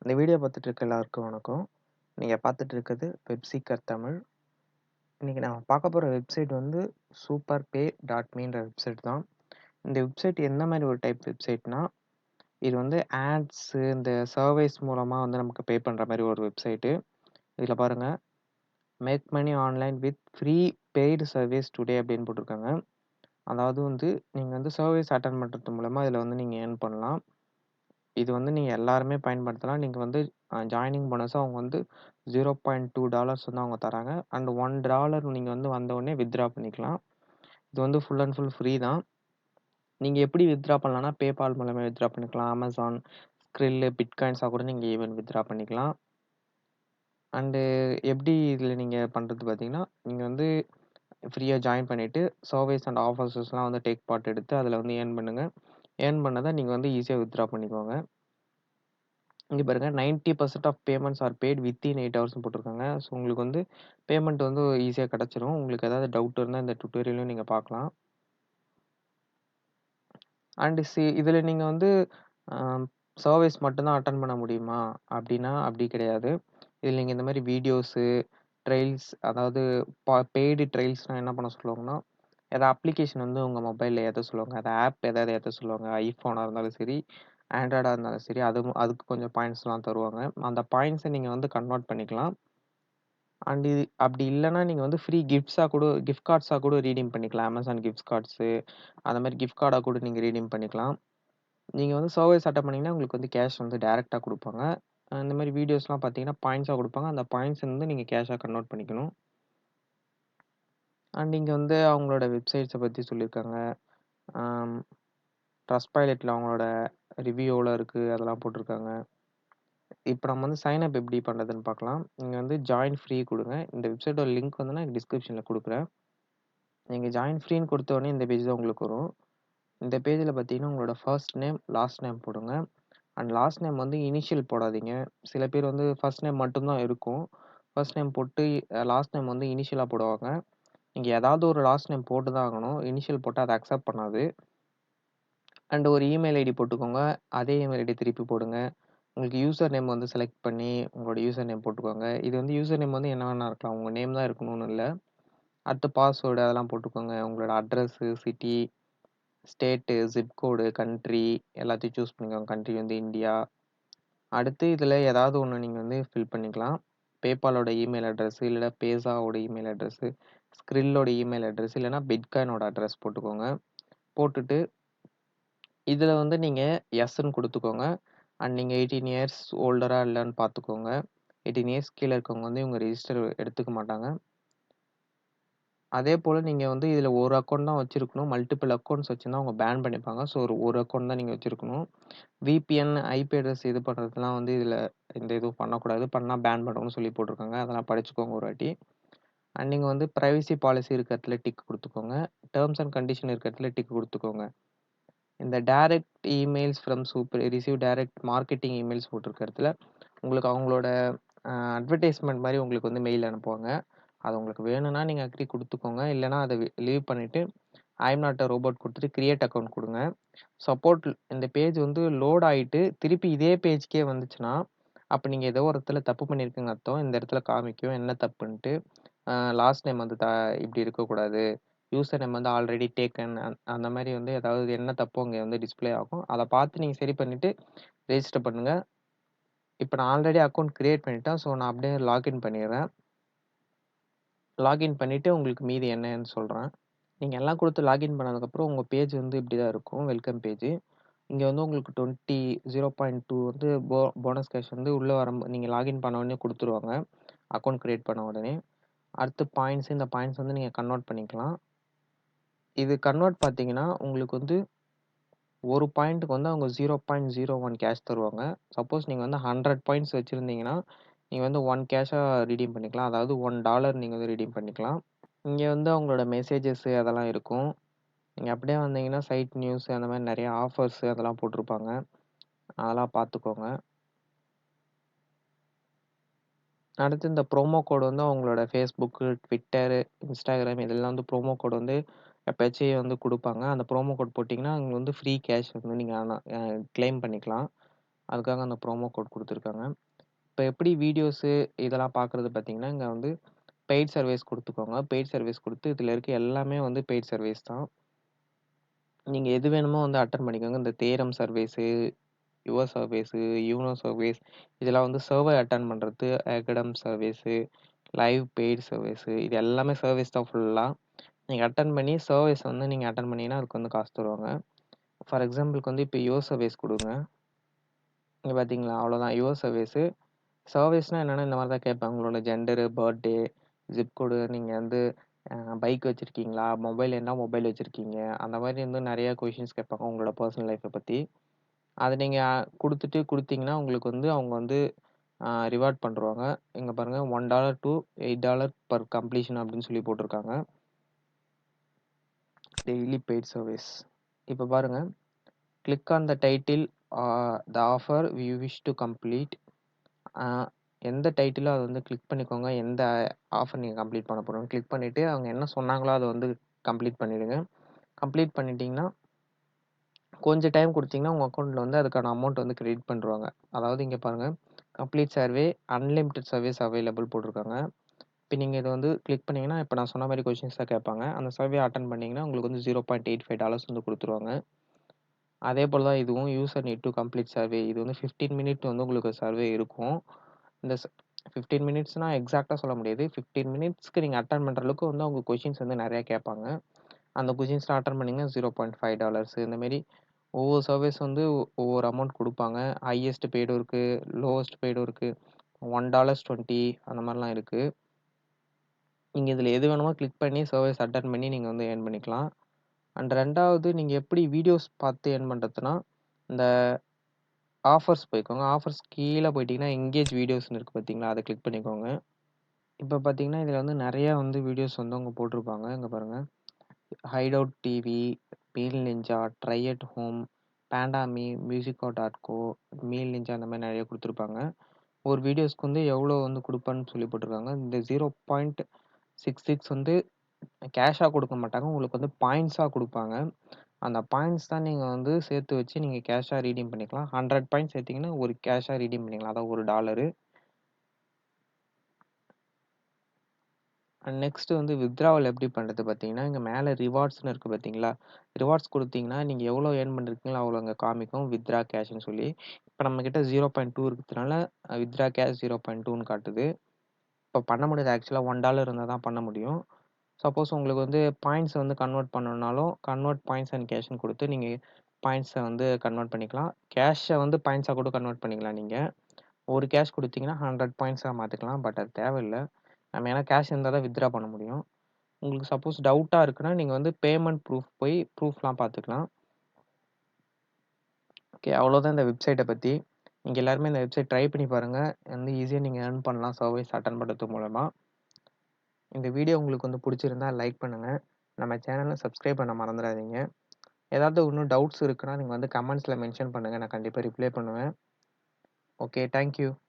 இந்த வீடியோ பார்த்துட்டு இருக்க எல்லாருக்கும் வணக்கம். நீங்க பார்த்துட்டு இருக்கிறது வெப்சீக்கர் தமிழ். இன்னைக்கு நம்ம பார்க்க போற வெப்சைட் வந்து சூப்பர் பே டாட் மீன்ற வெப்சைட் தான். இந்த வெப்சைட் என்ன மாரி ஒரு டைப் வெப்சைட்னா, இது வந்து ஆட்ஸு இந்த சர்வேஸ் மூலமா வந்து நமக்கு பே பண்ற மாரி ஒரு வெப்சைட்டு. இதில பாருங்க, make money online with free paid service today அப்படின்னு போட்டிருக்காங்க. அதாவது வந்து நீங்க வந்து சர்வீஸ் அட்டெண்ட் பண்றது மூலமா இதில வந்து நீங்க ஏர்ன் பண்ணலாம். இது வந்து நீங்க எல்லாருமே பயன்படுத்தலாம். நீங்க வந்து ஜாயினிங் போனஸா அவங்க வந்து $0.2 வந்து அவங்க தராங்க. அண்ட் $1 நீங்க வந்து வந்தவுடனே வித்ட்ரா பண்ணிக்கலாம். இது வந்து ஃபுல் அண்ட் ஃபுல் ஃப்ரீ தான். நீங்க எப்படி வித்ட்ரா பண்ணலாம்னா, PayPal மூலமா வித்ட்ரா பண்ணிக்கலாம். Amazon, Skrill, பிட்காயின்ஸா கூட நீங்க ஈவன் வித்ட்ரா பண்ணிக்கலாம். அண்டு எப்படி இதில நீங்க பண்றது பார்த்தீங்கன்னா, நீங்க வந்து ஃப்ரீயா ஜாயின் பண்ணிட்டு, சர்வீஸ் அண்ட் ஆஃபர்ஸஸ்லாம் வந்து டேக் பார்ட் எடுத்து அதில வந்து ஏர்ன் பண்ணுங்க. ஏர்ன் பண்ணத நீங்க வந்து ஈஸியா வித்ட்ரா பண்ணிக்கோங்க. இங்க பாருங்க 90% off payments are paid within 8 ஹவர்ஸ்ன்னு போட்டிருக்காங்க. ஸோ உங்களுக்கு வந்து பேமெண்ட் வந்து ஈஸியா கிடைச்சிரும். உங்களுக்கு ஏதாவது டவுட் இருந்தா இந்த டுட்டோரியலையும் நீங்க பார்க்கலாம். அண்ட் இதில நீங்க வந்து அ சர்வீஸ் மட்டும் தான் அட்டெண்ட் பண்ண முடியுமா? அப்படின்னா அப்படி கிடையாது. இதில நீங்க இந்த மாரி வீடியோஸு, ட்ரெயில்ஸ் அதாவது பெய்டு ட்ரெயில்ஸ்லாம் என்ன பண்ண சொல்லுவாங்கன்னா, ஏதாவது அப்ளிகேஷன் வந்து உங்க மொபைல்ல ஏத்த சொல்லுவாங்க. அது ஆப் ஏதாவது ஏத்த சொல்லுவாங்க. ஐஃபோனா இருந்தாலும் சரி, ஆண்ட்ராய்டா இருந்தாலும் சரி, அதுக்கு கொஞ்சம் பாயிண்ட்ஸ்லாம் தருவாங்க. அந்த பாயிண்ட்ஸ நீங்க வந்து கன்வெர்ட் பண்ணிக்கலாம். அண்ட் இது அப்படி இல்லன்னா, நீங்க வந்து ஃப்ரீ கிஃப்ட் கார்ட்ஸா கூட ரீடீம் பண்ணிக்கலாம். Amazon கிஃப்ட் கார்ட்ஸு அந்த மாரி கிஃப்ட் கார்டா கூட நீங்க ரீடீம் பண்ணிக்கலாம். நீங்க வந்து சர்வீஸ் அட்டெண்ட் பண்ணீங்கன்னா, உங்களுக்கு வந்து கேஷ் வந்து டைரக்ட்டா குடுப்பாங்க. இந்த மாரி வீடியோஸ்லாம் பார்த்தீங்கன்னா, பாயிண்ட்ஸா குடுப்பாங்க. அந்த பாயிண்ட்ஸ் வந்து நீங்க கேஷா கன்வெர்ட் பண்ணிக்கணும். அண்ட் இங்க வந்து அவங்களோட வெப்சைட்ஸ பத்தி சொல்லியிருக்காங்க. ஆம் ட்ரஸ்ட்பைலட்ல அவங்களோட ரிவ்யூ எவ்வளோ இருக்கு அதெல்லாம் போட்டிருக்காங்க. இப்ப நம்ம வந்து சைன் அப் எப்படி பண்றதுன்னு பார்க்கலாம். நீங்க வந்து ஜாயின் ஃப்ரீ குடுங்க. இந்த வெப்சைட்டோட லிங்க் வந்து நான் டிஸ்கிரிப்ஷன்ல குடுக்குறேன். நீங்க ஜாயின் ஃப்ரீன்னு குடுத்த உடனே இந்த பேஜ் தான் உங்களுக்கு வரும். இந்த பேஜ்ல பார்த்தீங்கன்னா, உங்களோட ஃபர்ஸ்ட் நேம், லாஸ்ட் நேம் போடுங்க. அண்ட் லாஸ்ட் நேம் வந்து இனிஷியல் போடாதீங்க. சில பேர் வந்து ஃபர்ஸ்ட் நேம் மட்டும் தான் இருக்கும். ஃபர்ஸ்ட் நேம் போட்டு லாஸ்ட் நேம் வந்து இனிஷியலா போடுவாங்க. நீங்க ஏதாவது ஒரு லாஸ்ட் நேம் போட்டு தான் ஆகணும். இனிஷியல் போட்டா அது அக்செப்ட் பண்ணாது. அண்ட் ஒரு இமெயில் ஐடி போட்டுக்கோங்க. அதே இமெயில் ஐடி திருப்பி போடுங்க. உங்களுக்கு யூசர் நேம் வந்து செலக்ட் பண்ணி உங்களோட யூசர் நேம் போட்டுக்கோங்க. இது வந்து யூசர் நேம் வந்து என்ன வேணா இருக்கலாம். உங்க நேம் தான் இருக்கணும்னு இல்ல. அடுத்து பாஸ்வேர்டு அதெல்லாம் போட்டுக்கோங்க. உங்களோட அட்ரஸு, சிட்டி, ஸ்டேட்டு, ஜிப் கோடு, கண்ட்ரி எல்லாத்தையும் சூஸ் பண்ணிக்கோங்க. கண்ட்ரி வந்து இந்தியா. அடுத்து இதில ஏதாவது ஒண்ணு நீங்க வந்து ஃபில் பண்ணிக்கலாம். பேபாலோட இமெயில் அட்ரஸ், இல்ல பேஸாவோட இமெயில் அட்ரஸ், ஸ்க்ரில்லோட இமெயில் அட்ரஸ், இல்லன்னா பிட்காயினோட அட்ரஸ் போட்டுக்கோங்க. போட்டுட்டு இதில வந்து நீங்க எஸ்ன்னு குடுத்துக்கோங்க. அண்ட் நீங்க 18 இயர்ஸ் ஓல்டரா இல்லன்னு பார்த்துக்கோங்க. 18 இயர்ஸ் கீழ இருக்கவங்க வந்து இவங்க ரெஜிஸ்டர் எடுத்துக்க மாட்டாங்க. அதேபோல நீங்க வந்து இதில ஒரு அக்கவுண்ட் தான் வச்சிருக்கணும். மல்டிபிள் அக்கவுண்ட்ஸ் வச்சிருந்தா அவங்க பேன் பண்ணிப்பாங்க. ஸோ ஒரு அக்கவுண்ட் தான் நீங்க வச்சிருக்கணும். விபிஎன், ஐபி அட்ரஸ் இது பண்றதுலாம் வந்து இதில எந்த இதுவும் பண்ணக்கூடாது. பண்ணா பேன் பண்ணுவோம்னு சொல்லி போட்டுருக்காங்க. அதெல்லாம் படிச்சுக்கோங்க ஒரு வாட்டி. அண்ட் நீங்க வந்து பிரைவசி பாலிசி இருக்க இடத்துல டிக் குடுத்துக்கோங்க. டெர்ம்ஸ் அண்ட் கண்டிஷன் இருக்க இடத்துல டிக் குடுத்துக்கோங்க. இந்த direct emails from receive direct marketing emails போட்டிருக்க இடத்துல, உங்களுக்கு அவங்களோட அட்வர்டைஸ்மென்ட் மாரி உங்களுக்கு வந்து மெயில் அனுப்புவாங்க. அது உங்களுக்கு வேணும்னா நீங்க அக்ரி குடுத்துக்கோங்க. இல்லன்னா அத லீவ் பண்ணிட்டு, ஐ அம் நாட் எ ரோபோட் குடுத்துட்டு கிரியேட் அக்கவுண்ட் குடுங்க. சப்போர்ட் இந்த பேஜ் வந்து லோட் ஆயிட்டு, திருப்பி இதே பேஜ்க்கே வந்துச்சுன்னா, அப்ப நீங்க ஏதோ ஒரு இடத்துல தப்பு பண்ணியிருக்கீங்கன்னு அர்த்தம். இந்த இடத்துல காமிக்கும் என்ன தப்புன்ட்டு. லாஸ்ட் நேம் வந்து இப்படி இருக்கக்கூடாது. யூசர் நேம் வந்து ஆல்ரெடி டேக்கன் அந்த மாரி வந்து ஏதாவது என்ன தப்போ அங்க வந்து டிஸ்ப்ளே ஆகும். அத பார்த்து நீங்க சரி பண்ணிட்டு ரெஜிஸ்டர் பண்ணுங்க. இப்ப நான் ஆல்ரெடி அக்கவுண்ட் கிரியேட் பண்ணிட்டேன். ஸோ நான் அப்படியே லாகின் பண்ணிர்றேன். லாகின் பண்ணிட்டு உங்களுக்கு மீதி என்னன்னு சொல்றேன். நீங்க எல்லாம் குடுத்து லாகின் பண்ணதுக்கப்புறம் உங்க பேஜ் வந்து இப்படி தான் இருக்கும். Welcome page. இங்க வந்து உங்களுக்கு 0.2 வந்து போனஸ் கேஷ் வந்து உள்ள நீங்க லாகின் பண்ண உடனே குடுத்துருவாங்க. அக்கவுண்ட் கிரியேட் பண்ண உடனே. அடுத்து பாயிண்ட்ஸ் இந்த பாயிண்ட்ஸ் வந்து நீங்க கன்வெர்ட் பண்ணிக்கலாம். இது கன்வெர்ட் பார்த்தீங்கன்னா, உங்களுக்கு வந்து 1 பாயிண்ட்க்கு வந்து அவங்க 0.01 கேஷ் தருவாங்க. சப்போஸ் நீங்க வந்து 100 பாயிண்ட்ஸ் வச்சிருந்தீங்கன்னா, நீங்க வந்து 1 கேஷா ரெடீம் பண்ணிக்கலாம். அதாவது $1 நீங்க வந்து ரெடீம் பண்ணிக்கலாம். இங்க வந்து அவங்களோட மெசேஜஸ் அதெல்லாம் இருக்கும். நீங்க அப்படியே வந்தீங்கன்னா, சைட் நியூஸ் அந்த மாரி நெறைய ஆஃபர்ஸ் அதெல்லாம் போட்டிருப்பாங்க. அதெல்லாம் பார்த்துக்கோங்க. அடுத்து இந்த ப்ரோமோ கோட் வந்து அவங்களோட Facebook, Twitter, Instagram இதெல்லாம் வந்து ப்ரோமோ கோட் வந்து எப்பயாச்சும் வந்து குடுப்பாங்க. அந்த ப்ரோமோ கோட் போட்டீங்கன்னா, அங்க வந்து ஃப்ரீ கேஷ் வந்து நீங்க ஆனா கிளைம் பண்ணிக்கலாம். அதுக்காக அந்த ப்ரோமோ கோட் குடுத்துருக்காங்க. இப்ப எப்படி வீடியோஸு இதெல்லாம் பார்க்குறது பார்த்தீங்கன்னா, இங்க வந்து பெய்ட் சர்வீஸ் குடுத்துக்கோங்க. பெய்ட் சர்வீஸ் குடுத்து இதில இருக்க எல்லாமே வந்து பெய்ட் சர்வீஸ் தான். நீங்க எது வேணுமோ வந்து அட்டெண்ட் பண்ணிக்கோங்க. இந்த theorem service, your service, you know service இதெல்லாம் வந்து சர்வே அட்டெண்ட் பண்றது, Agadam service, live paid service இது எல்லாமே சர்வீஸ் தான் ஃபுல்லா. நீங்க அட்டெண்ட் பண்ணி சர்வீஸ் வந்து நீங்க அட்டெண்ட் பண்ணீங்கன்னா, அதுக்கு வந்து காசு தருவாங்க. ஃபார் எக்ஸாம்பிளுக்கு வந்து இப்ப யுவர் சர்வீஸ் குடுங்க. இங்க பார்த்தீங்களா? அவ்வளோதான் யுவர் சர்வீஸு. சர்வீஸ்னா என்னன்னா, இந்த மாரி தான் கேட்பாங்க. உங்களோட ஜெண்டரு, பர்த்டே, ஜிப் கோடு, நீங்க வந்து பைக் வச்சிருக்கீங்களா? மொபைல் என்ன மொபைல் வச்சிருக்கீங்க? அந்த மாரி வந்து நெறைய கொஸ்டின்ஸ் கேட்பாங்க உங்களோட பெர்சனல் லைஃப்ப பத்தி. அத நீங்க குடுத்தீங்கன்னா, உங்களுக்கு வந்து அவங்க வந்து ரிவார்ட் பண்ருவாங்க. இங்க பாருங்க $1 to $8 பெர் கம்ப்ளீஷன் அப்படின்னு சொல்லி போட்டுருக்காங்க. Daily paid service. இப்ப பாருங்க, click on the title the offer you wish to complete. ஆ எந்த டைட்டிலோ அத வந்து கிளிக் பண்ணிக்கோங்க. எந்த ஆஃபர் நீங்க கம்ப்ளீட் பண்ண போறோம்னு கிளிக் பண்ணிட்டு, அவங்க என்ன சொன்னாங்களோ அத வந்து கம்ப்ளீட் பண்ணிடுங்க. கம்ப்ளீட் பண்ணிட்டீங்கன்னா, கொஞ்சம் டைம் குடுத்தீங்கன்னா, உங்க அக்கவுண்ட்ல வந்து அதுக்கான அமௌண்ட் வந்து கிரெடிட் பண்ணிருவாங்க. அதாவது இங்க பாருங்க, complete survey, unlimited service available போட்டுருக்காங்க. இப்ப நீங்க இத வந்து கிளிக் பண்ணீங்கன்னா, இப்ப நான் சொன்ன மாரி கொஸ்டின்ஸ் தான் கேட்பாங்க. அந்த சர்வே அட்டெண்ட் பண்ணீங்கன்னா, உங்களுக்கு வந்து $0.85 வந்து குடுத்துருவாங்க. அதே போல தான் இதுவும் user need to complete survey. இது வந்து 15 மினிட் வந்து உங்களுக்கு சர்வே இருக்கும். இந்த 15 மினிட்ஸ்னா எக்ஸாக்ட்டா சொல்ல முடியாது. 15 மினிட்ஸ்க்கு நீங்க அட்டெண்ட் பண்ற அளவுக்கு வந்து அவங்க கொஸ்டின்ஸ் வந்து நெறைய கேட்பாங்க. அந்த கொஸ்டின்ஸ்லாம் அட்டெண்ட் பண்ணீங்கன்னா $0.5 இந்த மாரி ஒவ்வொரு சர்வீஸ் வந்து ஒவ்வொரு அமௌண்ட் குடுப்பாங்க. ஹையஸ்ட் பெய்டும் இருக்கு, லோவஸ்ட் பெய்டும் இருக்கு. $1.20 அந்த மாரிலாம் இருக்கு. நீங்க இதில எது வேணுமோ கிளிக் பண்ணி சர்வீஸ் அட்டெண்ட் பண்ணி நீங்க வந்து ஏர்ன் பண்ணிக்கலாம். அண்ட் 2வது நீங்க எப்படி வீடியோஸ் பார்த்து ஏர்ன் பண்றதுன்னா, இந்த ஆஃபர்ஸ் போய்க்கோங்க. ஆஃபர்ஸ் கீழ போயிட்டீங்கன்னா, எங்கேஜ் வீடியோஸ்ன்னு இருக்கு பார்த்தீங்களா? அத கிளிக் பண்ணிக்கோங்க. இப்ப பார்த்தீங்கன்னா, இதில வந்து நெறைய வந்து வீடியோஸ் வந்து அவங்க போட்டிருப்பாங்க. இங்க பாருங்க. Hideout TV, meal ninja, try at home, panda me, மியூசிக்கோ.கோ, மீல் நிஞ்சா அந்த மாரி நெறைய குடுத்துருப்பாங்க. ஒரு வீடியோஸ்க்கு வந்து எவ்வளோ வந்து குடுப்பேன்னு சொல்லி போட்டுருக்காங்க. இந்த 0.66 வந்து கேஷா குடுக்க மாட்டாங்க. உங்களுக்கு வந்து பாயிண்ட்ஸா குடுப்பாங்க. அந்த பாயிண்ட்ஸ் தான் நீங்க வந்து சேர்த்து வச்சு நீங்க கேஷா ரீடீம் பண்ணிக்கலாம். 100 பாயிண்ட்ஸ் சேர்த்தீங்கன்னா, ஒரு கேஷா ரீடீம் பண்ணிக்கலாம். அதான் $1. அண்ட் நெக்ஸ்ட் வந்து வித்ட்ராவல் எப்படி பண்றது பார்த்தீங்கன்னா, இங்க மேல ரிவார்ட்ஸ்ன்னு இருக்கு பார்த்தீங்களா? ரிவார்ட்ஸ் குடுத்தீங்கன்னா, நீங்க எவ்வளோ ஏர்ன் பண்ணியிருக்கீங்களோ அவ்வளோ அங்க காமிக்கும். வித்ட்ரா கேஷ்ன்னு சொல்லி. இப்ப நம்மகிட்ட 0.2 இருக்கிறதுனால வித்ட்ரா கேஷ் 0.2ன்னு காட்டுது. இப்ப பண்ண முடியாது ஆக்சுவலா $1 இருந்தா தான் பண்ண முடியும். சப்போஸ் உங்களுக்கு வந்து பாயிண்ட்ஸ் வந்து கன்வெர்ட் பண்ணணும்னாலும், கன்வெர்ட் பாயிண்ட்ஸ் அண்ட் கேஷ்ன்னு குடுத்து நீங்க பாயிண்ட்ஸ வந்து கன்வெர்ட் பண்ணிக்கலாம். கேஷ வந்து பாயிண்ட்ஸா கூட கன்வெர்ட் பண்ணிக்கலாம் நீங்க. ஒரு கேஷ் குடுத்தீங்கன்னா 100 பாயிண்ட்ஸா மாத்திக்கலாம். பட் அது தேவையில்ல. நம்ம ஏன்னா கேஷ் இருந்தா தான் வித்ட்ரா பண்ண முடியும். உங்களுக்கு சப்போஸ் டவுட்டா இருக்குன்னா, நீங்க வந்து பேமெண்ட் ப்ரூஃப் போய் ப்ரூஃப்லாம் பார்த்துக்கலாம். ஓகே. அவ்வளோதான் இந்த வெப்சைட்ட பத்தி. நீங்க எல்லாருமே இந்த வெப்சைட் ட்ரை பண்ணி பாருங்க. வந்து ஈஸியா நீங்க ஏர்ன் பண்ணலாம் சர்வீஸ் அட்டெண்ட் பண்றது மூலமா. இந்த வீடியோ உங்களுக்கு வந்து புடிச்சிருந்தா லைக் பண்ணுங்க. நம்ம சேனல சப்ஸ்கிரைப் பண்ண மறந்துறாதீங்க. ஏதாவது இன்னும் டவுட்ஸ் இருக்குன்னா, நீங்க வந்து கமெண்ட்ஸ்ல மென்ஷன் பண்ணுங்க. நான் கண்டிப்பா ரிப்ளை பண்ணுவேன். ஓகே. Thank you.